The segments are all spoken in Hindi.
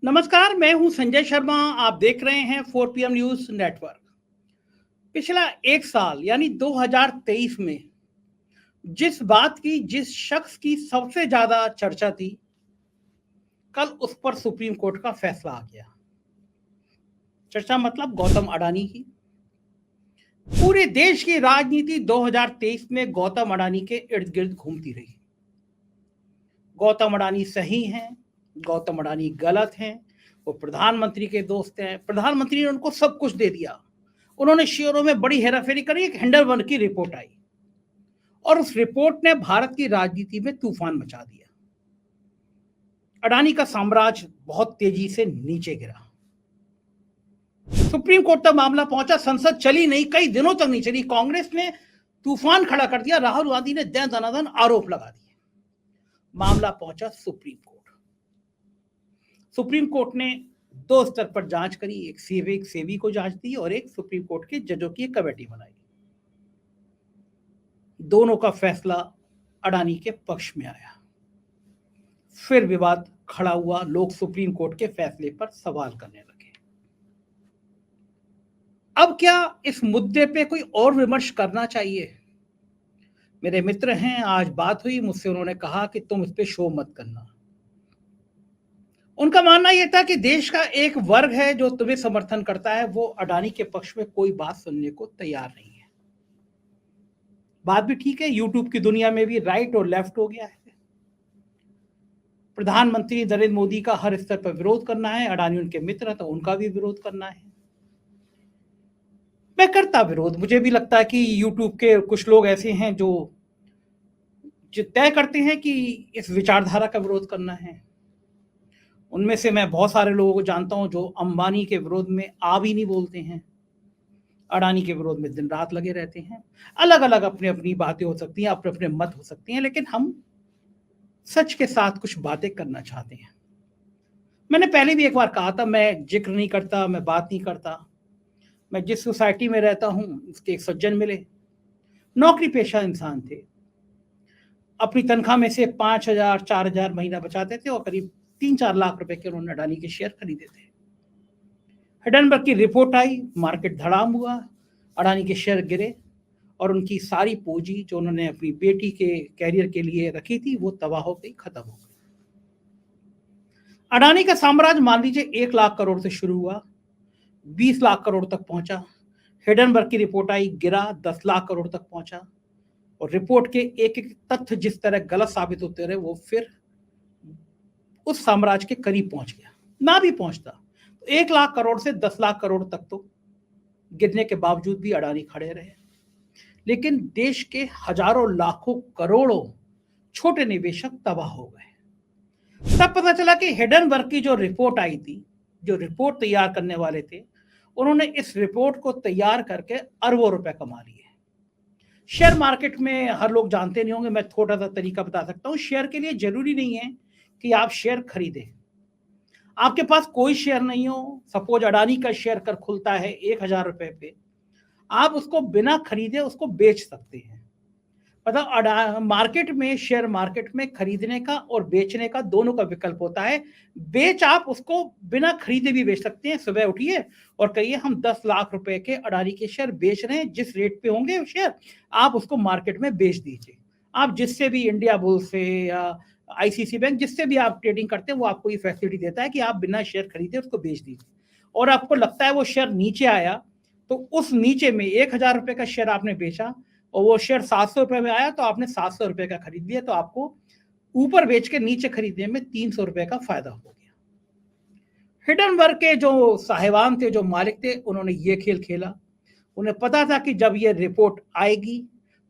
नमस्कार, मैं हूं संजय शर्मा। आप देख रहे हैं 4 PM न्यूज नेटवर्क। पिछला एक साल यानी 2023 में जिस शख्स की सबसे ज्यादा चर्चा थी, कल उस पर सुप्रीम कोर्ट का फैसला आ गया। चर्चा मतलब गौतम अडानी की। पूरे देश की राजनीति 2023 में गौतम अडानी के इर्द गिर्द घूमती रही। गौतम अडानी सही हैं, गौतम अडानी गलत हैं, वो प्रधानमंत्री के दोस्त हैं, प्रधानमंत्री ने उनको सब कुछ दे दिया, उन्होंने शेयरों में बड़ी हेराफेरी करी। एक हिंडलबर्ग की रिपोर्ट आई और उस रिपोर्ट ने भारत की राजनीति में तूफान मचा दिया। अडानी का साम्राज्य बहुत तेजी से नीचे गिरा। सुप्रीम कोर्ट तक मामला पहुंचा, संसद चली नहीं, कई दिनों तक नहीं चली। कांग्रेस ने तूफान खड़ा कर दिया, राहुल गांधी ने दनादन आरोप लगा दिए। मामला पहुंचा सुप्रीम कोर्ट। सुप्रीम कोर्ट ने दो स्तर पर जांच करी, एक सेबी को जांच दी और एक सुप्रीम कोर्ट के जजों की एक कमेटी बनाई। दोनों का फैसला अडानी के पक्ष में आया। फिर विवाद खड़ा हुआ, लोग सुप्रीम कोर्ट के फैसले पर सवाल करने लगे। अब क्या इस मुद्दे पे कोई और विमर्श करना चाहिए? मेरे मित्र हैं, आज बात हुई मुझसे, उन्होंने कहा कि तुम इस पे शो मत करना। उनका मानना यह था कि देश का एक वर्ग है जो तुम्हें समर्थन करता है, वो अडानी के पक्ष में कोई बात सुनने को तैयार नहीं है। बात भी ठीक है, यूट्यूब की दुनिया में भी राइट और लेफ्ट हो गया है। प्रधानमंत्री नरेंद्र मोदी का हर स्तर पर विरोध करना है, अडानी उनके मित्र हैं तो उनका भी विरोध करना है। मैं करता विरोध, मुझे भी लगता है कि यूट्यूब के कुछ लोग ऐसे हैं जो तय करते हैं कि इस विचारधारा का विरोध करना है। उनमें से मैं बहुत सारे लोगों को जानता हूं जो अंबानी के विरोध में आ भी नहीं बोलते हैं, अडानी के विरोध में दिन रात लगे रहते हैं। अलग अलग अपनी अपनी बातें हो सकती हैं, अपने अपने मत हो सकते हैं, लेकिन हम सच के साथ कुछ बातें करना चाहते हैं। मैंने पहले भी एक बार कहा था, मैं जिक्र नहीं करता, मैं बात नहीं करता। मैं जिस सोसाइटी में रहता हूं, उसके एक सज्जन मिले, नौकरी पेशा इंसान थे, अपनी तनख्वाह में से 5,000 4,000 महीना बचाते थे और करीब 3-4 लाख रुपए के उन्होंने अडानी के शेयर खरीदे थे। हिडनबर्ग की रिपोर्ट आई, मार्केट धड़ाम हुआ, अडानी के शेयर गिरे और उनकी सारी पूंजी जो उन्होंने अपनी बेटी के कैरियर के लिए रखी थी वो तबाह हो गई, खत्म हो गई। अडानी का साम्राज्य मान लीजिए 1 लाख करोड़ से शुरू हुआ, 20 लाख करोड़ तक पहुंचा। हिडनबर्ग की रिपोर्ट आई, गिरा, 10 लाख करोड़ तक पहुंचा। और रिपोर्ट के एक एक तथ्य जिस तरह गलत साबित होते रहे, वो फिर उस साम्राज्य के करीब पहुंच गया। ना भी पहुंचता तो 1 लाख करोड़ से 10 लाख करोड़ तक तो गिरने के बावजूद भी अडानी खड़े रहे। लेकिन देश के हजारों लाखों करोड़ों छोटे निवेशक तबाह हो गए। तब पता चला कि हिडनबर्ग की जो रिपोर्ट आई थी, जो रिपोर्ट तैयार करने वाले थे, उन्होंने इस रिपोर्ट को तैयार करके अरबों रुपए कमा लिए। शेयर मार्केट में हर लोग जानते नहीं होंगे, मैं थोड़ा सा तरीका बता सकता हूं। शेयर के लिए जरूरी नहीं है कि आप शेयर खरीदें। आपके पास कोई शेयर नहीं हो, सपोज अडानी का शेयर कर खुलता है 1,000 रुपए पे, आप उसको बिना खरीदे उसको बेच सकते हैं। मतलब मार्केट में, शेयर मार्केट में खरीदने का और बेचने का दोनों का विकल्प होता है। आप उसको बिना खरीदे भी बेच सकते हैं। सुबह उठिए और कहिए हम 10 लाख रुपए के अडानी के शेयर बेच रहे हैं, जिस रेट पे होंगे शेयर आप उसको मार्केट में बेच दीजिए। आप जिससे भी, इंडिया बुल से या आईसीसी बैंक, जिससे भी आप ट्रेडिंग करते हैं, वो आपको ये फैसिलिटी देता है कि आप बिना शेयर खरीदे उसको बेच दीजिए। और आपको लगता है वो शेयर नीचे आया, तो उस नीचे में 1,000 रुपए का शेयर आपने बेचा और वो शेयर 700 रुपए में आया, तो आपने 700 रुपए का खरीद लिया, तो आपको ऊपर बेच के नीचे खरीदने में 300 रुपए का फायदा हो गया। हिडनबर्ग के जो साहिबान थे, जो मालिक थे, उन्होंने ये खेल खेला। उन्हें पता था कि जब ये रिपोर्ट आएगी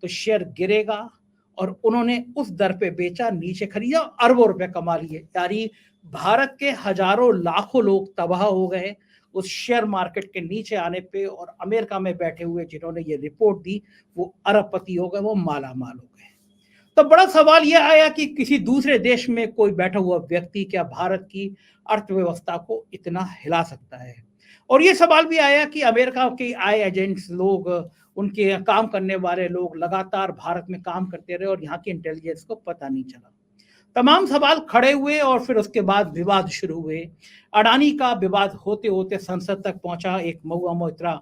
तो शेयर गिरेगा, और उन्होंने उस दर पे बेचा, नीचे खरीदा, अरबों रुपए कमा लिए। यानी भारत के हजारों लाखों लोग तबाह हो गए उस शेयर मार्केट के नीचे आने पे, और अमेरिका में बैठे हुए जिन्होंने ये रिपोर्ट दी वो अरबपति हो गए, वो माला माल हो गए। तो बड़ा सवाल यह आया कि किसी दूसरे देश में कोई बैठा हुआ व्यक्ति क्या भारत की अर्थव्यवस्था को इतना हिला सकता है? और ये सवाल भी आया कि अमेरिका के आई एजेंट्स लोग, उनके काम करने वाले लोग लगातार भारत में काम करते रहे और यहाँ की इंटेलिजेंस को पता नहीं चला। तमाम सवाल खड़े हुए और फिर उसके बाद विवाद शुरू हुए। अडानी का विवाद होते होते संसद तक पहुंचा। एक महुआ मोइत्रा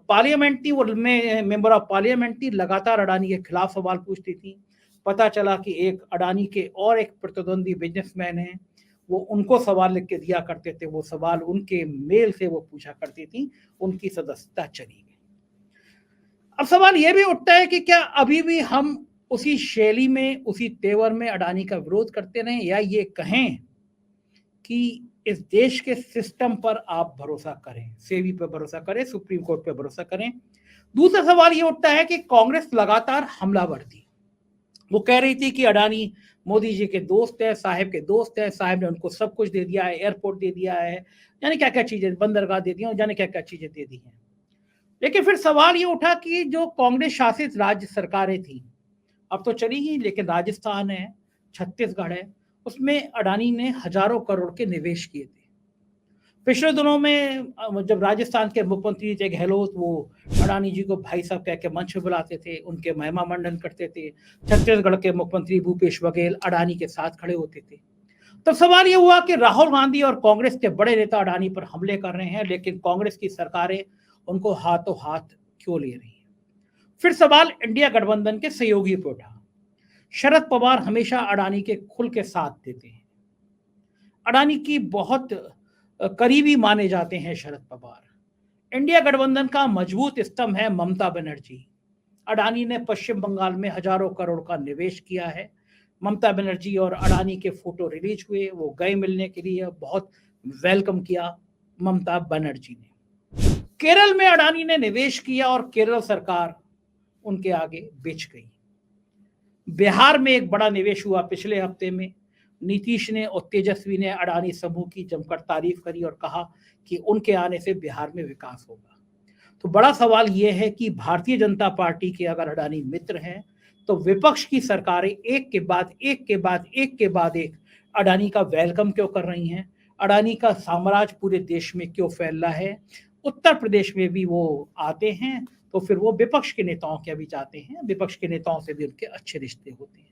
पार्लियामेंट्री में मेंबर ऑफ पार्लियामेंट्री लगातार अडानी के खिलाफ सवाल पूछती थी। पता चला कि एक अडानी के और एक प्रतिद्वंदी बिजनेसमैन हैं, वो उनको सवाल लिख के दिया करते थे, वो सवाल उनके मेल से वो पूछा करती थी, उनकी सदस्यता चली गई। अब सवाल ये भी उठता है कि क्या अभी भी हम उसी शैली में, उसी तेवर में अडानी का विरोध करते रहें, या ये कहें कि इस देश के सिस्टम पर आप भरोसा करें, सेबी पर भरोसा करें, सुप्रीम कोर्ट पर भरोसा करें। दूसरा सवाल ये उठता है कि कांग्रेस लगातार हमलावर थी। वो कह रही थी कि अडानी मोदी जी के दोस्त है, साहब के दोस्त है, साहब ने उनको सब कुछ दे दिया है, एयरपोर्ट दे दिया है, यानी क्या क्या चीजें, बंदरगाह दे दी, जाने क्या क्या चीजें दे दी हैं। लेकिन फिर सवाल ये उठा कि जो कांग्रेस शासित राज्य सरकारें थी, अब तो चली ही, लेकिन राजस्थान है, छत्तीसगढ़ है, उसमें अडानी ने हजारों करोड़ के निवेश किए थे। पिछले दिनों में जब राजस्थान के मुख्यमंत्री थे गहलोत, वो अडानी जी को भाई साहब कह के मंच पे बुलाते थे, उनके महिमा मंडन करते थे। छत्तीसगढ़ के मुख्यमंत्री भूपेश बघेल अडानी के साथ खड़े होते थे। तो सवाल ये हुआ कि राहुल गांधी और कांग्रेस के बड़े नेता अडानी पर हमले कर रहे हैं, लेकिन कांग्रेस की सरकारें उनको हाथों हाथ क्यों ले रही हैं। फिर सवाल इंडिया गठबंधन के सहयोगी पर उठा। शरद पवार हमेशा अडानी के खुल के साथ देते हैं, अडानी की बहुत करीबी माने जाते हैं शरद पवार। इंडिया गठबंधन का मजबूत स्तंभ है ममता बनर्जी। अडानी ने पश्चिम बंगाल में हजारों करोड़ का निवेश किया है। ममता बनर्जी और अडानी के फोटो रिलीज हुए, वो गए मिलने के लिए, बहुत वेलकम किया ममता बनर्जी ने। केरल में अडानी ने निवेश किया और केरल सरकार उनके आगे बेच गई। बिहार में एक बड़ा निवेश हुआ पिछले हफ्ते में। नीतीश ने और तेजस्वी ने अडानी समूह की जमकर तारीफ करी और कहा कि उनके आने से बिहार में विकास होगा। तो बड़ा सवाल यह है कि भारतीय जनता पार्टी के अगर अडानी मित्र हैं, तो विपक्ष की सरकारें एक के बाद एक के बाद एक के बाद एक अडानी का वेलकम क्यों कर रही हैं? अडानी का साम्राज्य पूरे देश में क्यों फैल रहा है? उत्तर प्रदेश में भी वो आते हैं तो फिर वो विपक्ष के नेताओं के भी जाते हैं, विपक्ष के नेताओं से भी उनके अच्छे रिश्ते होते हैं।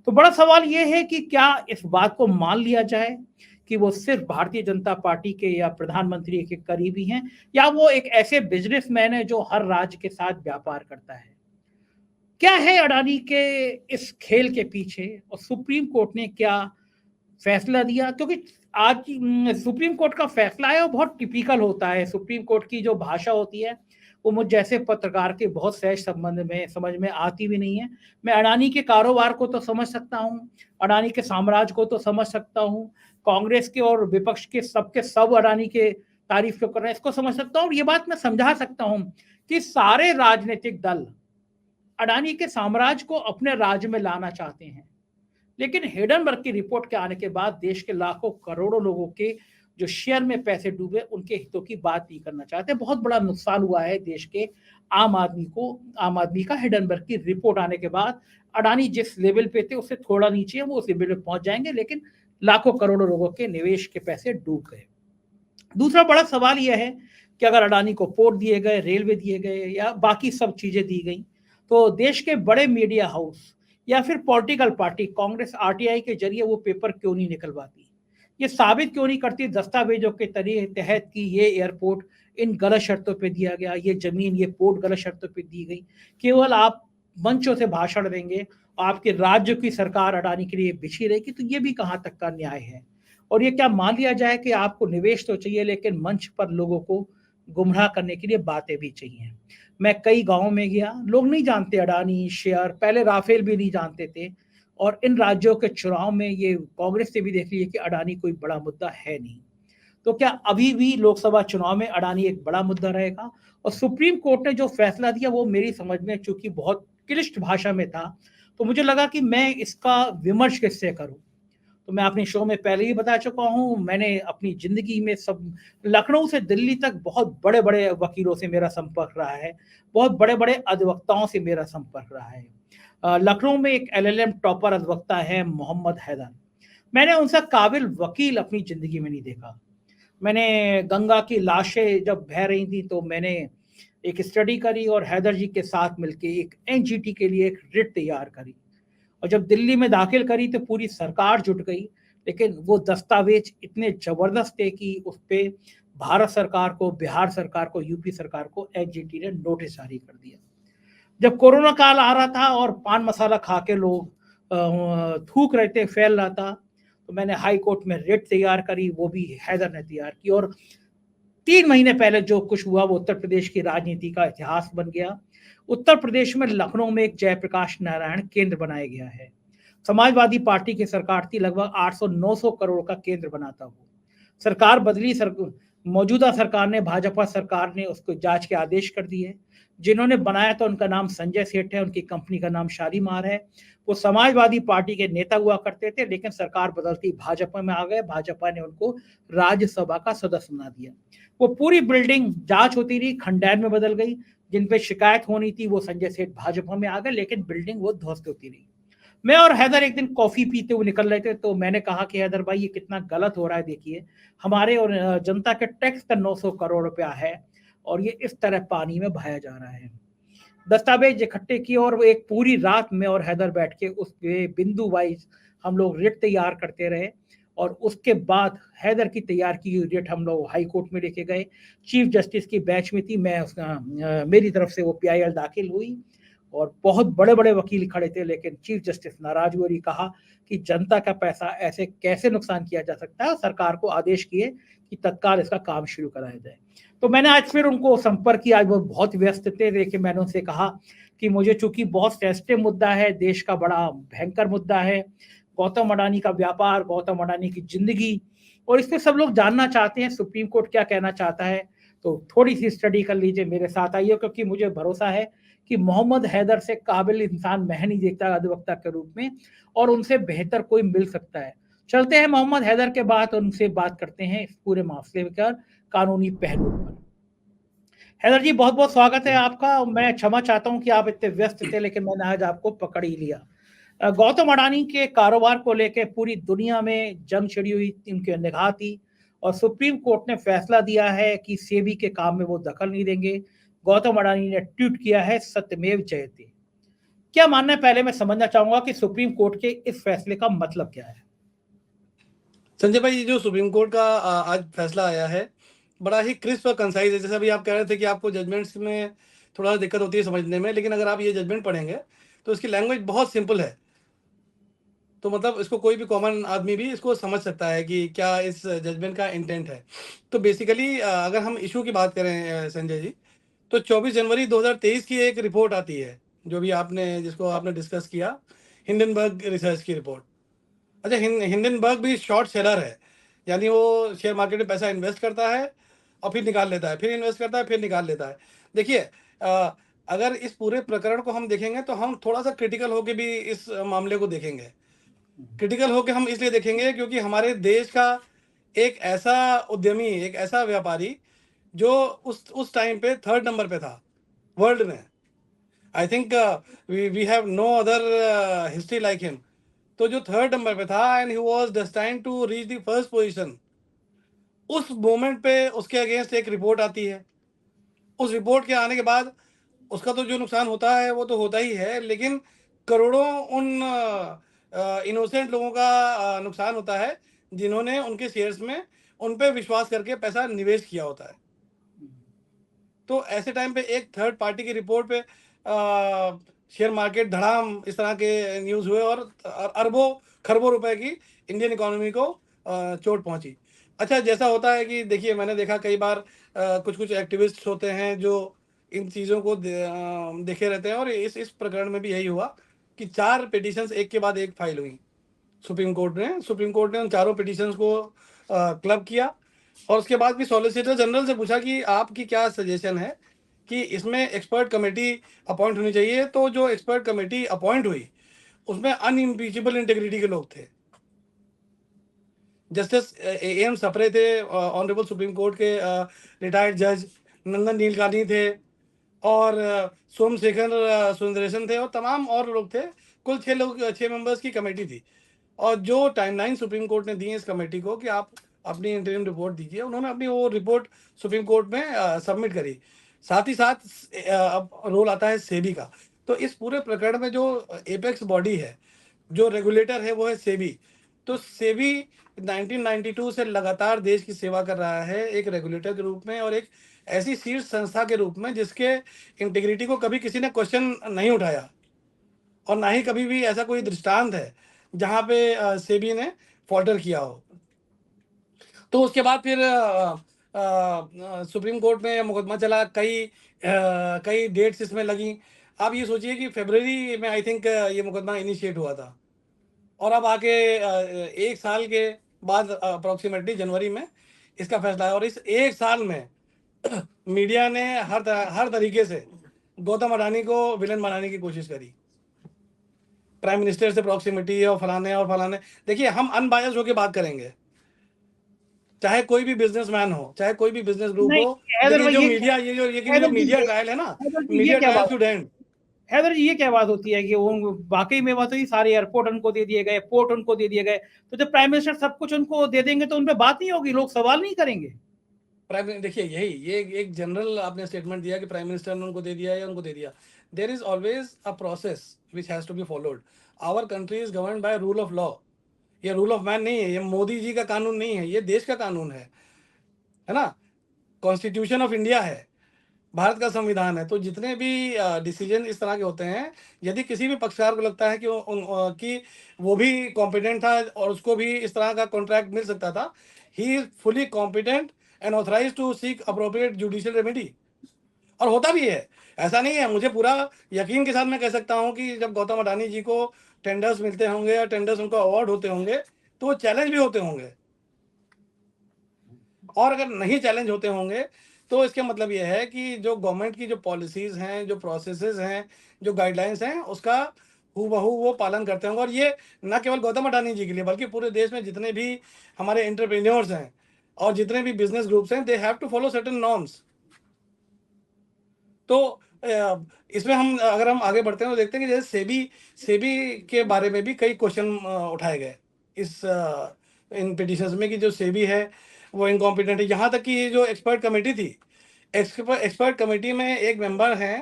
तो बड़ा सवाल ये है कि क्या इस बात को मान लिया जाए कि वो सिर्फ भारतीय जनता पार्टी के या प्रधानमंत्री के करीबी हैं, या वो एक ऐसे बिजनेसमैन है जो हर राज्य के साथ व्यापार करता है। क्या है अडानी के इस खेल के पीछे, और सुप्रीम कोर्ट ने क्या फैसला दिया? क्योंकि आज सुप्रीम कोर्ट का फैसला है वो बहुत टिपिकल होता है। सुप्रीम कोर्ट की जो भाषा होती है वो मुझ जैसे पत्रकार के बहुत सहज संबंध में समझ में आती भी नहीं है। मैं अडानी के कारोबार को तो समझ सकता हूँ, अडानी के साम्राज्य को तो समझ सकता हूँ, कांग्रेस के और विपक्ष के सबके सब अडानी के तारीफ क्यों कर रहे हैं इसको समझ सकता हूँ। और ये बात मैं समझा सकता हूँ कि सारे राजनीतिक दल अडानी के साम्राज्य को अपने राज्य में लाना चाहते हैं, लेकिन हिडनबर्ग की रिपोर्ट के आने के बाद देश के लाखों करोड़ों लोगों के जो शेयर में पैसे डूबे, उनके हितों की बात नहीं करना चाहते। बहुत बड़ा नुकसान हुआ है देश के आम आदमी को, आम आदमी का हिडनबर्ग की रिपोर्ट आने के बाद। अडानी जिस लेवल पे थे उससे थोड़ा नीचे है, वो उस लेवल पे पहुंच जाएंगे, लेकिन लाखों करोड़ों लोगों के निवेश के पैसे डूब गए। दूसरा बड़ा सवाल यह है कि अगर अडानी को पोर्ट दिए गए, रेलवे दिए गए या बाकी सब चीजें दी गई, तो देश के बड़े मीडिया हाउस या फिर पॉलिटिकल पार्टी कांग्रेस आरटीआई के जरिए वो पेपर क्यों नहीं निकलवाती? ये साबित क्यों नहीं करती दस्तावेजों के तहत कि ये एयरपोर्ट इन गलत शर्तों पे दिया गया, ये जमीन, ये पोर्ट गलत शर्तों पे दी गई? केवल आप मंचों से भाषण देंगे, आपके राज्य की सरकार अडानी के लिए बिछी रहेगी, तो ये भी कहाँ तक का न्याय है? और ये क्या मान लिया जाए कि आपको निवेश तो चाहिए, लेकिन मंच पर लोगों को गुमराह करने के लिए बातें भी चाहिए? मैं कई गांवों में गया, लोग नहीं जानते अडानी शेयर, पहले राफेल भी नहीं जानते थे, और इन राज्यों के चुनाव में ये कांग्रेस से भी देख लीजिए कि अडानी कोई बड़ा मुद्दा है नहीं। तो क्या अभी भी लोकसभा चुनाव में अडानी एक बड़ा मुद्दा रहेगा? और सुप्रीम कोर्ट ने जो फैसला दिया वो मेरी समझ में चूंकि बहुत क्लिष्ट भाषा में था, तो मुझे लगा कि मैं इसका विमर्श किससे करूं। तो मैं अपने शो में पहले ही बता चुका हूं, मैंने अपनी जिंदगी में सब लखनऊ से दिल्ली तक बहुत बड़े बड़े वकीलों से मेरा संपर्क रहा है, बहुत बड़े बड़े अधिवक्ताओं से मेरा संपर्क रहा है। लखनऊ में एक एलएलएम टॉपर अधिवक्ता है मोहम्मद हैदर, मैंने उनसे काबिल वकील अपनी जिंदगी में नहीं देखा। मैंने गंगा की लाशें जब बह रही थी तो मैंने एक स्टडी करी और हैदर जी के साथ मिलकर एक एनजीटी के लिए एक रिट तैयार करी, और जब दिल्ली में दाखिल करी तो पूरी सरकार जुट गई, लेकिन वो दस्तावेज इतने जबरदस्त थे कि उस पर भारत सरकार को, बिहार सरकार को, यूपी सरकार को एनजीटी ने नोटिस जारी कर दिया। जब कोरोना काल आ रहा था और पान मसाला खा के लोग थूक रहे थे, फैल रहा था, तो मैंने हाई कोर्ट में रिट तैयार करी, वो भी हैदर ने तैयार की, और 3 महीने पहले जो कुछ हुआ वो उत्तर प्रदेश की राजनीति का इतिहास बन गया। उत्तर प्रदेश में लखनऊ में एक जयप्रकाश नारायण केंद्र बनाया गया है। समाजवादी पार्टी की सरकार थी, लगभग 800-900 करोड़ का केंद्र बनाता हो। सरकार बदली, मौजूदा सरकार ने, भाजपा सरकार ने उसको जांच के आदेश कर दिए। जिन्होंने बनाया तो उनका नाम संजय सेठ है, उनकी कंपनी का नाम शालीमार है। वो समाजवादी पार्टी के नेता हुआ करते थे, लेकिन सरकार बदलती भाजपा में आ गए, भाजपा ने उनको राज्यसभा का सदस्य बना दिया। वो पूरी बिल्डिंग जांच होती रही, खंडैर में बदल गई। जिन पे शिकायत होनी थी वो संजय सेठ भाजपा में आ गए, लेकिन बिल्डिंग वो ध्वस्त होती रही। मैं और हैदर एक दिन कॉफी पीते हुए निकल रहे थे, तो मैंने कहा कि हैदर भाई, ये कितना गलत हो रहा है, देखिए हमारे और जनता के टैक्स का 900 करोड़ रुपया है और ये इस तरह पानी में बहाया जा रहा है। दस्तावेज इकट्ठे किए और वो एक पूरी रात में और हैदर बैठ के उस बिंदु वाइज हम लोग रिट तैयार करते रहे, और उसके बाद हैदर की तैयार की हुई रिट हम लोग हाई कोर्ट में लेके गए। चीफ जस्टिस की बेंच में थी, मैं उसका मेरी तरफ से वो पीआईएल दाखिल हुई और बहुत बड़े बड़े वकील खड़े थे, लेकिन चीफ जस्टिस नाराज हुए, कहा कि जनता का पैसा ऐसे कैसे नुकसान किया जा सकता है। सरकार को आदेश किए कि तत्काल इसका काम शुरू कराया जाए। तो मैंने आज फिर उनको संपर्क किया, आज वो बहुत व्यस्त थे, लेकिन मैंने उनसे कहा कि मुझे चूंकि बहुत सेंसिटिव मुद्दा है, देश का बड़ा भयंकर मुद्दा है, गौतम अडानी का व्यापार, गौतम अडानी की जिंदगी, और इसमें सब लोग जानना चाहते हैं सुप्रीम कोर्ट क्या कहना चाहता है, तो थोड़ी सी स्टडी कर लीजिए, मेरे साथ आइए, क्योंकि मुझे भरोसा है कि मोहम्मद हैदर से काबिल इंसान मैं नहीं देखता अधिवक्ता के रूप में, और उनसे बेहतर कोई मिल सकता है। चलते हैं मोहम्मद हैदर के बाद, उनसे बात करते हैं इस पूरे मामले का कानूनी पहलू पर। हैदर जी, बहुत बहुत स्वागत है आपका। मैं क्षमा चाहता हूं कि आप इतने व्यस्त थे, लेकिन मैंने आज आपको पकड़ ही लिया। गौतम अडानी के कारोबार को लेकर पूरी दुनिया में जंग छिड़ी हुई, उनके निगाह थी, और सुप्रीम कोर्ट ने फैसला दिया है कि सेबी के काम में वो दखल नहीं देंगे। गौतम अडानी ने ट्वीट किया है, सत्यमेव जयते। क्या मानना है, पहले मैं समझना चाहूंगा कि सुप्रीम कोर्ट के इस फैसले का मतलब क्या है। संजय भाई, ये जो सुप्रीम कोर्ट का आज फैसला आया है, बड़ा ही क्रिस्प और कंसाइज है। जैसे अभी आप कह रहे थे कि आपको जजमेंट्स में थोड़ा दिक्कत होती है समझने में, लेकिन अगर आप ये जजमेंट पढ़ेंगे तो इसकी लैंग्वेज बहुत सिंपल है। तो मतलब इसको कोई भी कॉमन आदमी भी इसको समझ सकता है कि क्या इस जजमेंट का इंटेंट है। तो बेसिकली अगर हम इशू की बात करें संजय जी, तो 24 जनवरी 2023 की एक रिपोर्ट आती है, जो भी जिसको आपने डिस्कस किया, हिंडनबर्ग रिसर्च की रिपोर्ट। अच्छा, हिंडनबर्ग भी शॉर्ट सेलर है, यानी वो शेयर मार्केट में पैसा इन्वेस्ट करता है और फिर निकाल लेता है, फिर इन्वेस्ट करता है, फिर निकाल लेता है। देखिए, अगर इस पूरे प्रकरण को हम देखेंगे तो हम थोड़ा सा क्रिटिकल होकर भी इस मामले को देखेंगे। क्रिटिकल होकर हम इसलिए देखेंगे क्योंकि हमारे देश का एक ऐसा उद्यमी, एक ऐसा व्यापारी जो उस टाइम पे 3rd नंबर पे था वर्ल्ड में। I think we have no other history like him. तो जो 3rd नंबर पे था and he was destined to reach the 1st position, उस मोमेंट पे उसके अगेंस्ट एक रिपोर्ट आती है। उस रिपोर्ट के आने के बाद उसका तो जो नुकसान होता है वो तो होता ही है, लेकिन करोड़ों उन इनोसेंट लोगों का नुकसान होता है जिन्होंने उनके शेयर्स में उन पे विश्वास करके पैसा निवेश किया होता है। तो ऐसे टाइम पे एक थर्ड पार्टी की रिपोर्ट पे शेयर मार्केट धड़ाम इस तरह के न्यूज़ हुए और अरबों खरबों रुपए की इंडियन इकोनॉमी को चोट पहुंची। अच्छा, जैसा होता है कि देखिए, मैंने देखा कई बार कुछ कुछ एक्टिविस्ट होते हैं जो इन चीज़ों को देखे रहते हैं, और इस प्रकरण में भी यही हुआ कि 4 पिटिशंस एक के बाद एक फाइल हुई सुप्रीम कोर्ट ने उन चारों पिटिशंस को क्लब किया, और उसके बाद भी सॉलिसिटर जनरल से पूछा कि आपकी क्या सजेशन है कि इसमें एक्सपर्ट कमेटी अपॉइंट होनी चाहिए। तो जो एक्सपर्ट कमेटी अपॉइंट हुई उसमें अनइम्पीचेबल इंटीग्रिटी के लोग थे। जस्टिस एम सप्रे थे, ऑनरेबल सुप्रीम कोर्ट के रिटायर्ड जज नंदन नीलकानी थे, और सोमशेखर सुंदरेशन थे, और तमाम और लोग थे। कुल 6 मेंबर्स की कमेटी थी, और जो टाइमलाइन सुप्रीम कोर्ट ने दी है इस कमेटी को कि आप अपनी इंटरिम रिपोर्ट दीजिए, उन्होंने अपनी वो रिपोर्ट सुप्रीम कोर्ट में सबमिट करी। साथ ही साथ अब रोल आता है सेबी का। तो इस पूरे प्रकरण में जो एपेक्स बॉडी है जो रेगुलेटर है वो है सेबी। तो सेबी 1992 से लगातार देश की सेवा कर रहा है एक रेगुलेटर के रूप में और एक ऐसी शीर्ष संस्था के रूप में जिसके इंटीग्रिटी को कभी किसी ने क्वेश्चन नहीं उठाया और ना ही कभी भी ऐसा कोई दृष्टांत है जहां पे सेबी ने फॉल्टर किया हो। तो उसके बाद फिर सुप्रीम कोर्ट में मुकदमा चला, कई डेट्स इसमें लगी। आप ये सोचिए कि फरवरी में आई थिंक ये मुकदमा इनिशिएट हुआ था और अब आके 1 साल के बाद अप्रोक्सीमेटली जनवरी में इसका फैसला है। और इस 1 साल में मीडिया ने हर तरीके से गौतम अडानी को विलन बनाने की कोशिश करी। प्राइम मिनिस्टर से प्रॉक्सिमिटी और फलाने। देखिए, हम अनबायस्ड होकर बात करेंगे, चाहे कोई भी बिजनेसमैन हो, चाहे कोई भी बिजनेस ग्रुप नहीं हो। हैदर देखिए, भाई, जो ये मीडिया ये जो हैदर जी मीडिया ये ट्रायल है ना, हैदर जी ये मीडिया क्या ट्रायल बात, टू एंड। हैदर जी ये क्या बात होती है कि वो वाकई में बात हुई, सारे एयरपोर्ट उनको दे दिए गए, पोर्ट उनको दे दिए गए, तो जब प्राइम मिनिस्टर सब कुछ उनको दे देंगे तो उन पे बात नहीं होगी, लोग सवाल नहीं करेंगे? देखिए, ये एक जनरल आपने स्टेटमेंट दिया कि प्राइम मिनिस्टर ने उनको दे दिया या उनको दे दिया। There is always a process which has to be followed. Our country is govern by rule of law. ये रूल ऑफ मैन नहीं है, ये मोदी जी का कानून नहीं है, ये देश का कानून है ना। कॉन्स्टिट्यूशन ऑफ इंडिया है, भारत का संविधान है। तो जितने भी डिसीजन इस तरह के होते हैं, यदि किसी भी पक्षकार को लगता है कि वो भी कॉम्पिटेंट था और उसको भी इस तरह का कॉन्ट्रैक्ट मिल सकता था, he is fully competent and authorise to seek appropriate judicial remedy. और होता भी है, ऐसा नहीं है। मुझे पूरा यकीन के साथ मैं कह सकता हूं कि जब गौतम अडानी जी को टेंडर्स मिलते होंगे या टेंडर्स उनको अवार्ड होते होंगे तो वो चैलेंज भी होते होंगे। और अगर नहीं चैलेंज होते होंगे तो इसका मतलब यह है कि जो गवर्नमेंट की जो पॉलिसीज हैं, जो प्रोसेसेस हैं, जो गाइडलाइंस हैं, उसका हूबहू वो पालन करते होंगे। और ये ना केवल गौतम अडानी जी के लिए बल्कि पूरे देश में जितने भी हमारे एंटरप्रेन्योर्स हैं और जितने भी बिजनेस ग्रुप्स हैं, they have to follow certain norms. तो इसमें अगर हम आगे बढ़ते हैं तो देखते हैं कि जैसे सेबी के बारे में भी कई क्वेश्चन उठाए गए इन पिटिशंस में कि जो सेबी है वो इनकॉम्पिटेंट है। यहाँ तक कि ये जो एक्सपर्ट कमेटी थी, एक्सपर्ट कमेटी में एक मेंबर हैं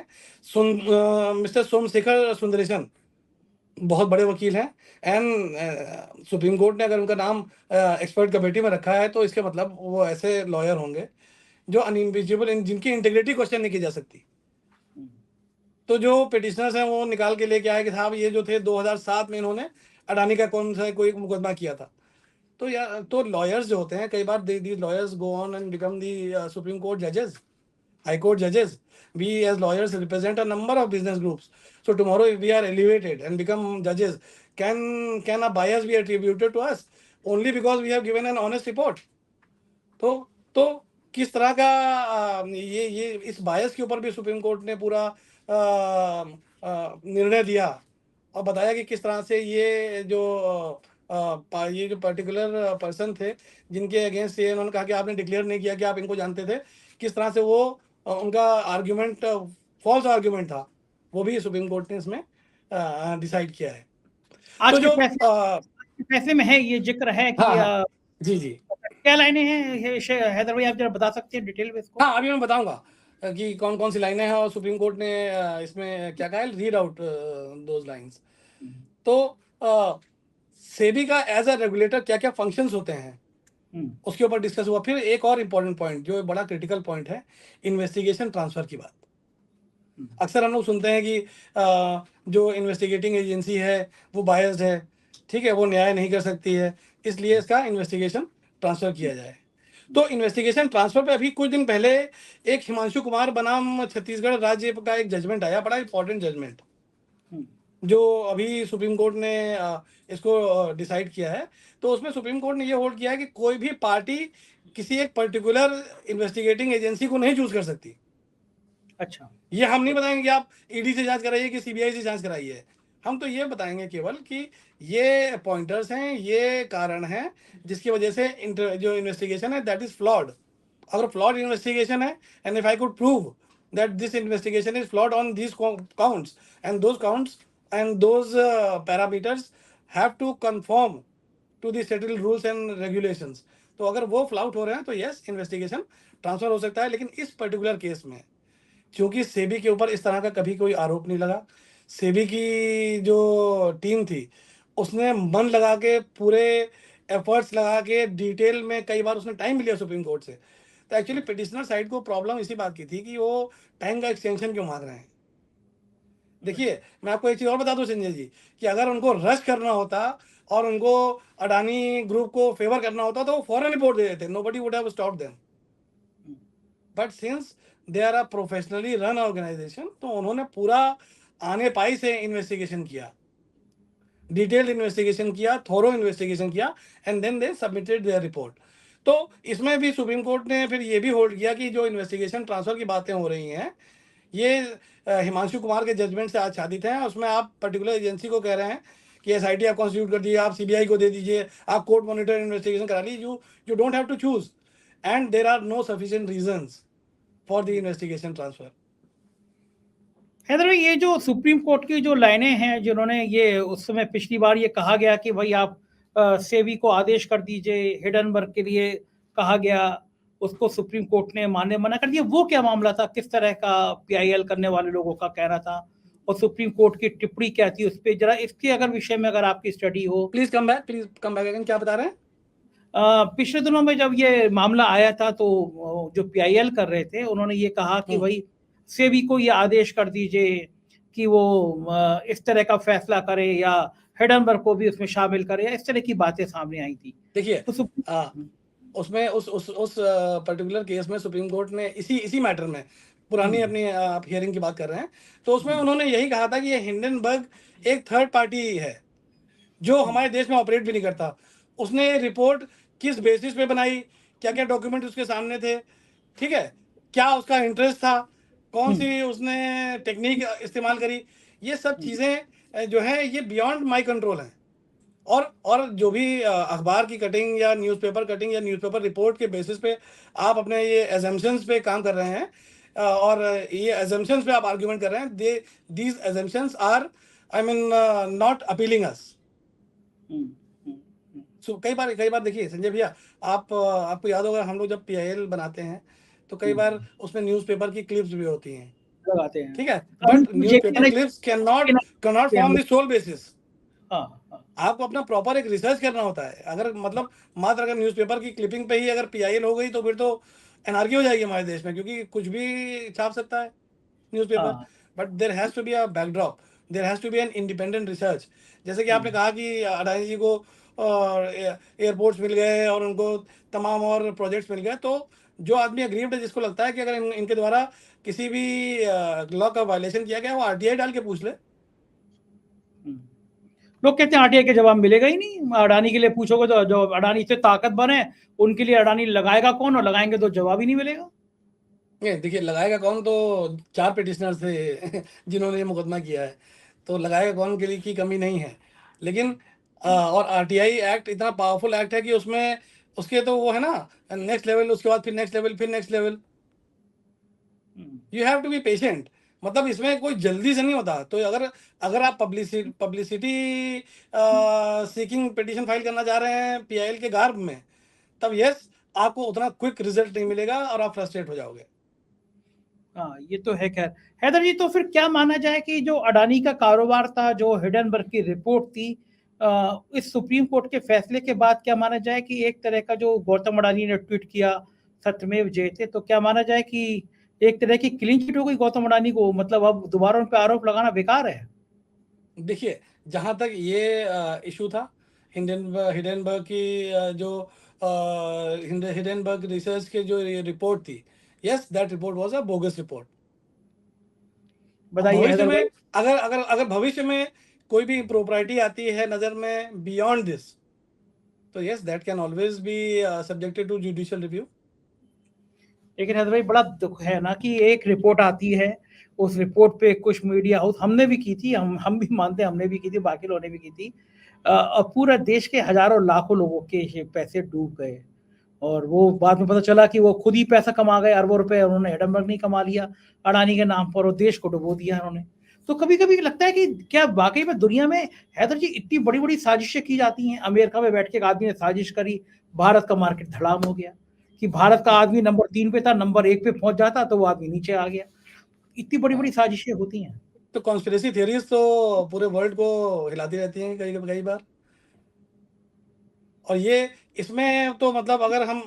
मिस्टर सोमशेखर सुंदरेशन, बहुत बड़े वकील हैं। एंड सुप्रीम कोर्ट ने अगर उनका नाम एक्सपर्ट कमेटी में रखा है तो इसके मतलब वो ऐसे लॉयर होंगे जो अनइम्पीचेबल, जिनकी इंटीग्रिटी क्वेश्चन नहीं की जा सकती। तो जो पिटिशनर्स हैं वो निकाल के लेके आए कि साहब ये जो थे 2007 में इन्होंने अडानी का कौन सा कोई मुकदमा किया था। तो यार, तो लॉयर्स जो होते हैं, कई बार the lawyers go on and become the supreme court जजेस, high court judges. We as lawyers represent a number of business groups. So tomorrow if we are elevated and become judges, can a bias be attributed to us only because we have given an honest report? तो किस तरह का ये इस बायस के ऊपर भी सुप्रीम कोर्ट ने पूरा निर्णय दिया और बताया कि किस तरह से ये जो पर्टिकुलर पर्सन थे जिनके अगेंस्ट ये उन्होंने कहा कि आपने डिक्लेयर नहीं किया कि आप इनको जानते थे, किस तरह से वो उनका आर्ग्यूमेंट फॉल्स आर्ग्यूमेंट था, वो भी सुप्रीम कोर्ट ने इसमें डिसाइड किया है। आज तो के जो फैसले में है ये जिक्र है कि हाँ, जी क्या लाइनें हैं हैदर भाई, आप जरा बता सकते हैं डिटेल में इसको? हाँ, अभी मैं बताऊंगा कि कौन कौन सी लाइनें हैं और सुप्रीम कोर्ट ने इसमें क्या कहा है। Read out those lines. तो सेबी का एज अ रेगुलेटर क्या क्या फंक्शंस होते हैं उसके ऊपर डिस्कस हुआ। फिर एक और इम्पोर्टेंट पॉइंट जो बड़ा क्रिटिकल पॉइंट है, इन्वेस्टिगेशन ट्रांसफर की बात। अक्सर हम लोग सुनते हैं कि जो इन्वेस्टिगेटिंग एजेंसी है वो बायस्ड है, ठीक है, वो न्याय नहीं कर सकती है, इसलिए इसका इन्वेस्टिगेशन ट्रांसफर किया जाए। तो इन्वेस्टिगेशन ट्रांसफर पे अभी कुछ दिन पहले एक हिमांशु कुमार बनाम छत्तीसगढ़ राज्य का एक जजमेंट आया, बड़ा इंपॉर्टेंट जजमेंट, जो अभी सुप्रीम कोर्ट ने इसको डिसाइड किया है। तो उसमें सुप्रीम कोर्ट ने ये होल्ड किया है कि कोई भी पार्टी किसी एक पर्टिकुलर इन्वेस्टिगेटिंग एजेंसी को नहीं चूज कर सकती। अच्छा, ये हम नहीं बताएंगे कि आप ईडी से जांच कराइए कि सीबीआई से जांच कराइए। हम तो ये बताएंगे केवल कि ये पॉइंटर्स हैं, ये कारण हैं जिसकी वजह से जो इन्वेस्टिगेशन है दैट इज फ्लॉड। अगर फ्लॉड इन्वेस्टिगेशन है and if I could prove that this investigation is flawed on this counts and those parameters have to confirm to the settled rules and regulations, तो अगर वो फ्लाउट हो रहे हैं तो यस, इन्वेस्टिगेशन ट्रांसफर हो सकता है। लेकिन इस पर्टिकुलर केस में क्योंकि सेबी के ऊपर इस तरह का कभी कोई आरोप नहीं लगा, सेबी की जो टीम थी उसने मन लगा के पूरे एफर्ट्स लगा के डिटेल में कई बार उसने टाइम भी लिया सुप्रीम कोर्ट से। तो एक्चुअली पिटिशनर साइड को प्रॉब्लम इसी बात की थी कि वो टाइम का एक्सटेंशन क्यों मांग रहे हैं। देखिए, मैं आपको एक चीज़ और बता दूं संजय जी, कि अगर उनको रश करना होता और उनको अडानी ग्रुप को फेवर करना होता तो वो फौरन रिपोर्ट दे देते, nobody would have stopped them. But since they are a professionally run organisation, तो उन्होंने पूरा आने पाई से इन्वेस्टिगेशन किया, डिटेल्ड इन्वेस्टिगेशन किया, थोरो इन्वेस्टिगेशन किया, and then they submitted their report. तो इसमें भी सुप्रीम कोर्ट ने फिर ये भी होल्ड किया कि जो इन्वेस्टिगेशन ट्रांसफर की बातें हो रही हैं, ये हिमांशु कुमार के जजमेंट से आच्छादित हैं। उसमें आप पर्टिकुलर एजेंसी को कह रहे हैं कि एसआईटी आप कॉन्स्टिट्यूट कर दीजिए, आप सीबीआई को दे दीजिए, आप कोर्ट मॉनिटर इन्वेस्टिगेशन करा लीजिए। You don't have to choose, and there are no sufficient reasons for the investigation transfer. Haider भाई, ये जो सुप्रीम कोर्ट की जो लाइनें हैं, जिन्होंने ये उस समय पिछली बार ये कहा गया कि भाई आप सेबी को आदेश कर दीजिए, हिडनबर्ग के लिए कहा गया, उसको सुप्रीम कोर्ट ने मानने मना कर दिया, वो क्या मामला था? किस तरह का पीआईएल करने वाले लोगों का कहना था और सुप्रीम कोर्ट की टिप्पणी क्या थी उस पर? जरा इसके अगर विषय में अगर आपकी स्टडी हो। प्लीज कम बैक अगेन, क्या बता रहे हैं? पिछले दिनों में जब ये मामला आया था तो जो पीआईएल कर रहे थे उन्होंने ये कहा कि भाई सेबी को ये आदेश कर दीजिए कि वो इस तरह का फैसला करे या हिडनबर्ग को भी उसमें शामिल करे, या इस तरह की बातें सामने आई थी। देखिए, तो उसमें उस पर्टिकुलर केस में सुप्रीम कोर्ट ने इसी मैटर में पुरानी अपनी आप हियरिंग की बात कर रहे हैं, तो उसमें उन्होंने यही कहा था कि ये हिंडनबर्ग एक थर्ड पार्टी है जो हमारे देश में ऑपरेट भी नहीं करता। उसने रिपोर्ट किस बेसिस पे बनाई, क्या क्या डॉक्यूमेंट उसके सामने थे, ठीक है, क्या उसका इंटरेस्ट था, कौन सी उसने टेक्निक इस्तेमाल करी, ये सब चीज़ें जो है ये बियॉन्ड माई कंट्रोल हैं। और जो भी अखबार की कटिंग या न्यूज़पेपर कटिंग या न्यूज़पेपर रिपोर्ट के बेसिस पे आप अपने ये एजम्पशंस पे काम कर रहे हैं, और ये एजम्पशंस पे आप आर्ग्यूमेंट कर रहे हैं, these assumptions are, I mean, not appealing us. So कई बार देखिए संजय भैया, आपको याद होगा, हम लोग जब पीआईएल बनाते हैं तो कई बार उसमें न्यूज़पेपर की क्लिप्स भी होती हैं, लगाते हैं, ठीक है, but newspaper clips can not form the sole basis. आपको अपना प्रॉपर एक रिसर्च करना होता है। अगर मतलब मात्र अगर न्यूज़पेपर की क्लिपिंग पे ही अगर पीआईएल हो गई तो फिर तो एनआरकी हो जाएगी हमारे देश में, क्योंकि कुछ भी छाप सकता है newspaper. But there has to be a backdrop, there has to be an independent research. जैसे कि आपने कहा कि अडानी जी को एयरपोर्ट्स मिल गए और उनको तमाम और प्रोजेक्ट्स मिल गए, तो जो आदमी अग्रीव्ड है, जिसको लगता है कि अगर इनके द्वारा किसी भी लॉ का वायलेशन किया गया, वो आरटीआई डाल के पूछ ले। लोग कहते हैं आरटीआई के जवाब मिलेगा ही नहीं। अडानी के लिए पूछोगे तो जो अडानी से ताकतवर है उनके लिए अडानी लगाएगा कौन, और लगाएंगे तो जवाब ही नहीं मिलेगा। देखिए, लगाएगा कौन, तो 4 पिटिशनर थे जिन्होंने ये मुकदमा किया है, तो लगाएगा कौन के लिए की कमी नहीं है। लेकिन और आरटीआई एक्ट इतना पावरफुल एक्ट है कि उसमें उसके तो वो है ना, नेक्स्ट लेवल, उसके बाद फिर नेक्स्ट लेवल, फिर next level. You have to be patient. मतलब इसमें कोई जल्दी से नहीं होता। तो अगर आप पब्लिसिटी सीकिंग पिटिशन फाइल करना चाह रहे हैं पीआईएल के गार्ब में, तब यस, आपको उतना क्विक रिजल्ट नहीं मिलेगा और आप फ्रस्ट्रेट हो जाओगे। हाँ, ये तो है। खैर हैदर जी, तो फिर क्या माना जाए कि जो अडानी का कारोबार था, जो हिडनबर्ग की रिपोर्ट थी, इस सुप्रीम कोर्ट के फैसले के बाद क्या माना जाए कि एक तरह का जो गौतम अडानी ने ट्वीट किया सत्यमेव जयते, तो क्या माना जाए कि एक तरह की क्लीन चिट हो गई गौतम अडानी को? मतलब अब दोबारा उन पर आरोप लगाना बेकार है? देखिए, जहाँ तक ये इशू था हिडनबर्ग की जो हिडनबर्ग रिसर्च के जो रिपोर्ट थी, yes, that report was a bogus report. बताइए भविष्य हैदर भाई। में अगर भविष्य में कोई भी प्रॉपर्टी आती है नजर में बियॉन्ड दिस, तो yes, that can always be subjected to judicial review. लेकिन हैदर भाई, बड़ा दुख है ना कि एक रिपोर्ट आती है, उस रिपोर्ट पे कुछ मीडिया हाउस, हमने भी की थी, हम भी मानते हैं हमने भी की थी, बाकी लोगों ने भी की थी, और पूरा देश के हजारों लाखों लोगों के पैसे डूब गए, और वो बाद में पता चला कि वो खुद ही पैसा कमा गए, अरबों रुपए, उन्होंने हिडनबर्ग नहीं कमा लिया अडानी के नाम पर, और देश को डुबो दिया उन्होंने। तो कभी कभी लगता है कि क्या वाकई में दुनिया में हैदर जी इतनी बड़ी बड़ी साजिशें की जाती हैं? अमेरिका में बैठ के एक आदमी ने साजिश करी, भारत का मार्केट धड़ाम हो गया, कि भारत का आदमी नंबर 3 पे था, नंबर 1 पे पहुंच जाता तो वो आदमी नीचे आ गया। इतनी बड़ी बड़ी साजिशें होती हैं। तो कॉन्स्पिरेसी थियरीज तो पूरे वर्ल्ड को हिलाती रहती हैं कई बार। और ये इसमें तो मतलब अगर हम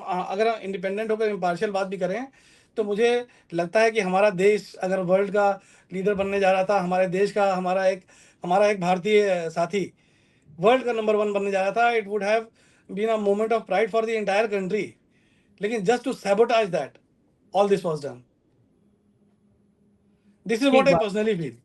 इंडिपेंडेंट होकर इम्पार्शियल बात भी करें, तो मुझे लगता है कि हमारा देश अगर वर्ल्ड का लीडर बनने जा रहा था, हमारे देश का हमारा एक भारतीय साथी वर्ल्ड का नंबर 1 बनने जा रहा था, it would have been a moment of pride for the entire country. लेकिन just to sabotage that, all this was done. This is what ठीक आई बात। Personally feel.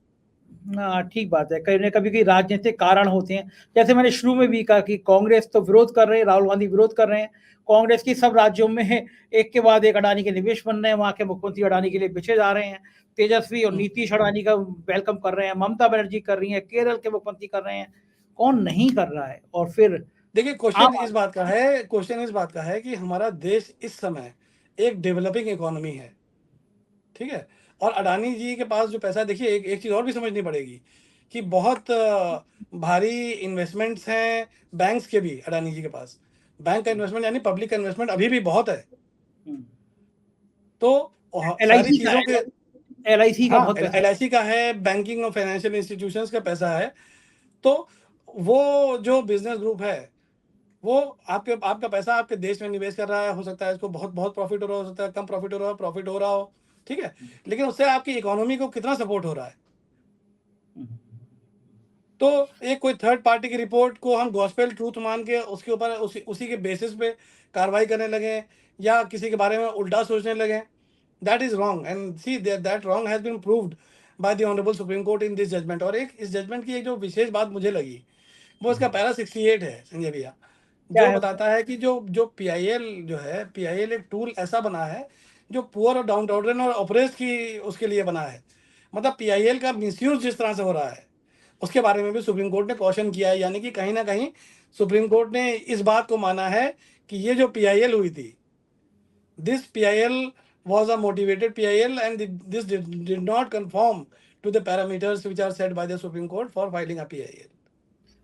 हाँ, ठीक बात है। कहीं न कभी कभी राजनीतिक कारण होते हैं। जैसे मैंने शुरू में भी कहा कि कांग्रेस तो विरोध कर रहे हैं, राहुल गांधी विरोध कर रहे हैं। कांग्रेस की सब राज्यों में एक के बाद एक अडानी के निवेश बन रहे हैं, वहाँ के मुख्यमंत्री अडानी के लिए बिछे जा रहे हैं। तेजस्वी और नीतीश अडानी का वेलकम कर रहे हैं, ममता बनर्जी कर रही हैं, केरल के मुख्यमंत्री कर रहे हैं। कौन नहीं कर रहा है? और फिर देखिए, आम क्वेश्चन इस बात का है कि हमारा देश इस समय एक डेवलपिंग इकोनॉमी है, ठीक है। और अडानी जी के पास जो पैसा है, देखिए एक चीज़ और भी समझनी पड़ेगी कि बहुत भारी इन्वेस्टमेंट्स हैं बैंक्स के भी अडानी जी के पास। बैंक का इन्वेस्टमेंट यानी पब्लिक का इन्वेस्टमेंट अभी भी बहुत है। तो सारी एलआईसी का चीज़ों के एलआईसी का हाँ, बहुत पैसा है। एलआईसी का है, बैंकिंग और फाइनेंशियल इंस्टीट्यूशंस का पैसा है। तो वो जो बिजनेस ग्रुप है, वो आपका पैसा आपके देश में निवेश कर रहा है। हो सकता है इसको बहुत बहुत प्रॉफिट हो रहा हो सकता है कम प्रॉफिट हो रहा हो, प्रॉफिट हो रहा हो, ठीक है। लेकिन उससे आपकी इकोनॉमी को कितना सपोर्ट हो रहा है? तो एक कोई थर्ड पार्टी की रिपोर्ट को हम गॉस्पेल ट्रूथ मान के उसके ऊपर उसी के बेसिस पे कार्रवाई करने लगे, या किसी के बारे में उल्टा सोचने लगे, that is wrong. And see that wrong has been proved by the honourable Supreme Court in this judgment. और एक इस जजमेंट की एक जो विशेष बात मुझे लगी, वो इसका पैरा 68 है संजय भैया, क्या जो है उसमें? बताता है कि जो पीआईएल जो है, पीआईएल एक टूल ऐसा बना है जो पुअर और डाउन टाउन और ऑपरेस की उसके लिए बना है। मतलब पीआईएल का मिसयूज जिस तरह से हो रहा है, उसके बारे में भी सुप्रीम कोर्ट ने कॉशन किया है। यानी कि कहीं ना कहीं सुप्रीम कोर्ट ने इस बात को माना है कि ये जो पीआईएल हुई थी, this PIL was a motivated PIL and this did not conform to the parameters which are set by the Supreme Court for filing a PIL.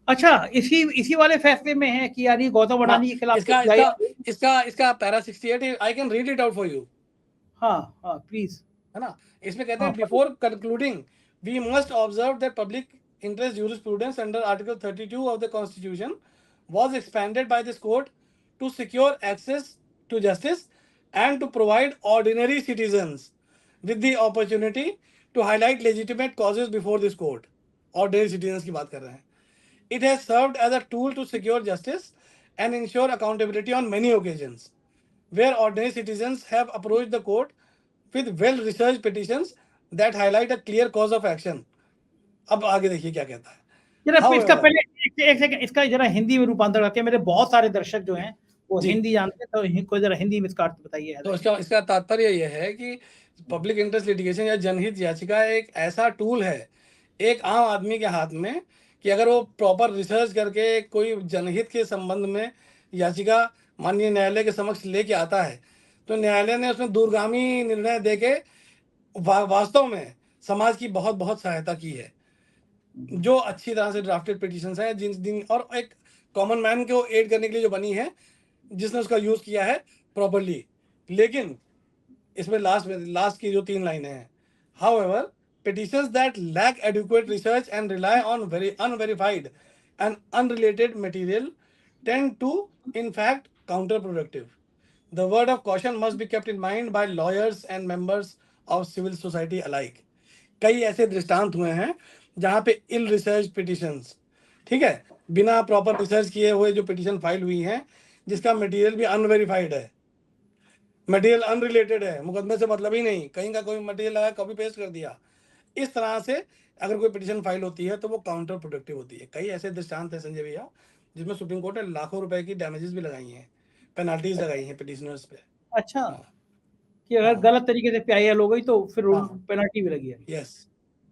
अच्छा, इसी इसी वाले फैसले में है कि यानी गौतम हाँ, अडानी के खिलाफ इसका इसका इसका इसका para 68 I can read it out for you. हाँ हाँ, प्लीज। है ना। इसमें कहते हाँ, हैं before concluding we must observe that public interest jurisprudence under article 32 of the constitution was expanded by this court to secure access to justice and to provide ordinary citizens with the opportunity to highlight legitimate causes before this court. Ordinary citizens की बात कर रहे हैं। It has served as a tool to secure justice and ensure accountability on many occasions, where ordinary citizens have approached the court with well-researched petitions that highlight a clear cause of action. अब आगे देखिए क्या कहता है। जरा इसका However, पहले एक सेकंड इसका जरा हिंदी में रूपांतर करके, मेरे बहुत सारे दर्शक जो हैं वो जी, हिंदी जानते हैं, तो कोई जरा हिंदी में इसका अर्थ बताइए। तो इसका तात्पर्य यह है कि पब्लिक इंटरेस्ट लिटिगेशन या जनहित याचिका एक ऐसा टूल है एक आम आदमी के हाथ में कि अगर वो प्रॉपर रिसर्च करके कोई जनहित के संबंध में याचिका माननीय न्यायालय के समक्ष लेके आता है, तो न्यायालय ने उसमें दूरगामी निर्णय देके वास्तव में समाज की बहुत बहुत सहायता की है। जो अच्छी तरह से ड्राफ्टेड पिटिशंस हैं जिन दिन और एक कॉमन मैन को एड करने के लिए जो बनी है, जिसने उसका यूज किया है प्रॉपरली। लेकिन इसमें लास्ट की जो 3 लाइनें हैं, however petitions that lack adequate research and rely on very unverified and unrelated material tend to in fact counterproductive. The word of caution must be kept in mind by lawyers and members of civil society alike. कई ऐसे दृष्टांत हुए हैं जहां पे इल रिसर्च पिटिशंस, ठीक है, बिना प्रॉपर रिसर्च किए हुए जो पिटिशन फाइल हुई हैं, जिसका मटेरियल भी अनवेरिफाइड है, मटेरियल अनरिलेटेड है, मुकदमे से मतलब ही नहीं, कहीं का कोई मटेरियल लगा कॉपी पेस्ट कर दिया। इस तरह से अगर कोई पिटिशन फाइल होती है तो वो काउंटर प्रोडक्टिव होती है। कई ऐसे दृष्टांत है संजय भैया जिसमें सुप्रीम कोर्ट ने लाखों रुपए की डैमेजेस भी लगाई हैं, पेनल्टीज लगाई हैं पिटिशनर्स पे। अच्छा, हाँ, कि अगर हाँ, गलत तरीके से पीआईएल हो गई तो फिर हाँ, पेनल्टी भी लगी है। यस,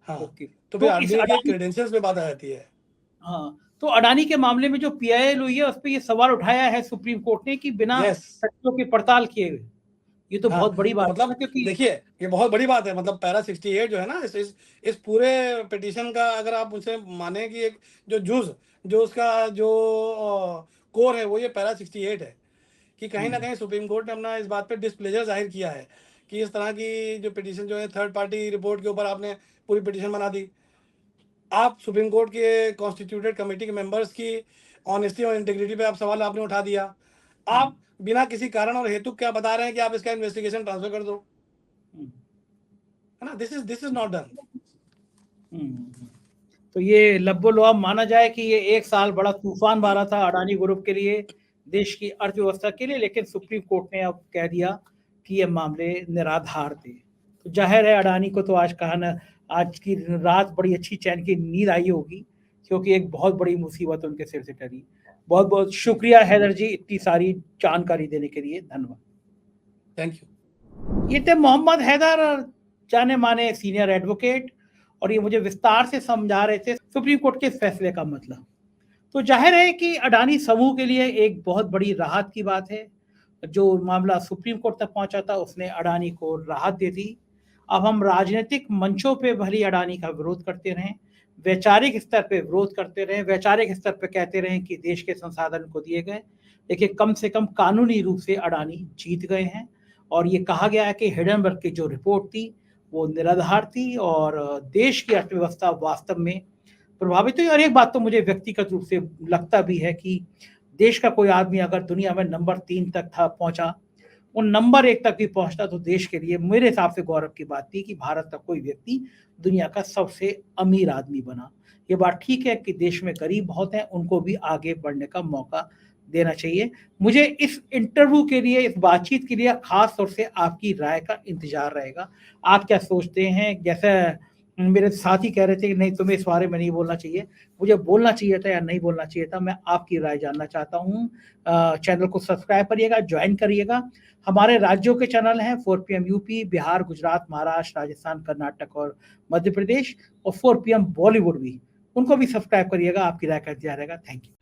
हाँ। ओके। तो फिर तो इस आदमी के अडानी क्रेडेंशियल्स पे बात आ जाती है। हाँ, तो अडानी के मामले में जो पीआईएल हुई है उस पर ये सवाल उठाया है सुप्रीम कोर्ट ने कि बिना यस, तथ्यों की पड़ताल किए हुए। ये तो हाँ। बहुत बड़ी तो बात है ना, मतलब क्योंकि देखिए, ये बहुत बड़ी बात है। मतलब पैरा 68 जो है ना, इस पूरे पिटीशन का अगर आप मुझसे माने कि एक जो उसका जो कोर है वो ये पैरा 68 है कि कहीं ना कहीं सुप्रीम कोर्ट ने अपना इस बात पे डिस्प्लेजर जाहिर किया है कि इस तरह की जो पिटीशन जो है थर्ड पार्टी रिपोर्ट के ऊपर आपने पूरी पिटीशन बना दी, आप सुप्रीम कोर्ट के कॉन्स्टिट्यूटेड कमेटी के मेंबर्स की ऑनेस्टी और इंटेग्रिटी पे आप सवाल आपने उठा दिया। आप बिना किसी कारण और हेतु क्या बता रहे हैं कि आप इसका इन्वेस्टिगेशन ट्रांसफर कर दो, है ना? This is not done. तो ये लब्बो-लुआब माना जाए कि ये 1 साल बड़ा तूफान मारा था अडानी ग्रुप के लिए, देश की अर्थव्यवस्था के लिए, लेकिन सुप्रीम कोर्ट ने अब कह दिया कि ये मामले निराधार थे। तो ज़ाहिर है अडानी को तो आज कहा ना, आज की रात बड़ी अच्छी चैन की नींद आई होगी, क्योंकि एक बहुत बड़ी मुसीबत उनके सिर से टली। बहुत-बहुत शुक्रिया हैदर जी, इतनी सारी जानकारी देने के लिए धन्यवाद। Thank you. ये थे मोहम्मद हैदर, जाने-माने सीनियर एडवोकेट, और ये मुझे विस्तार से समझा रहे थे सुप्रीम कोर्ट के फैसले का मतलब। तो जाहिर है कि अडानी समूह के लिए एक बहुत बड़ी राहत की बात है। जो मामला सुप्रीम कोर्ट तक पहुंचा था उसने अडानी को राहत दे दी। अब हम राजनीतिक मंचों पे भली अडानी का विरोध करते रहें, वैचारिक स्तर पे विरोध करते रहें, वैचारिक स्तर पे कहते रहें कि देश के संसाधन को दिए गए, लेकिन कम से कम कानूनी रूप से अडानी जीत गए हैं। और ये कहा गया है कि हिडनबर्ग की जो रिपोर्ट थी वो निराधार थी और देश की अर्थव्यवस्था वास्तव में प्रभावित हुई। और एक बात तो मुझे व्यक्तिगत रूप से लगता भी है कि देश का कोई आदमी अगर दुनिया में नंबर 3 तक था पहुंचा, वो नंबर 1 तक भी पहुंचता, तो देश के लिए मेरे हिसाब से गौरव की बात थी कि भारत का कोई व्यक्ति दुनिया का सबसे अमीर आदमी बना। ये बात ठीक है कि देश में गरीब बहुत हैं, उनको भी आगे बढ़ने का मौका देना चाहिए। मुझे इस इंटरव्यू के लिए, इस बातचीत के लिए खास तौर से आपकी राय का इंतजार रहेगा। आप क्या सोचते हैं? जैसे मेरे साथी कह रहे थे कि नहीं, तुम्हें इस बारे में नहीं बोलना चाहिए, मुझे बोलना चाहिए था या नहीं बोलना चाहिए था, मैं आपकी राय जानना चाहता हूँ। चैनल को सब्सक्राइब करिएगा, ज्वाइन करिएगा। हमारे राज्यों के चैनल हैं 4 PM यूपी, बिहार, गुजरात, महाराष्ट्र, राजस्थान, कर्नाटक और मध्य प्रदेश, और 4 PM बॉलीवुड भी, उनको भी सब्सक्राइब करिएगा। आपकी राय का इंतजार रहेगा। Thank you.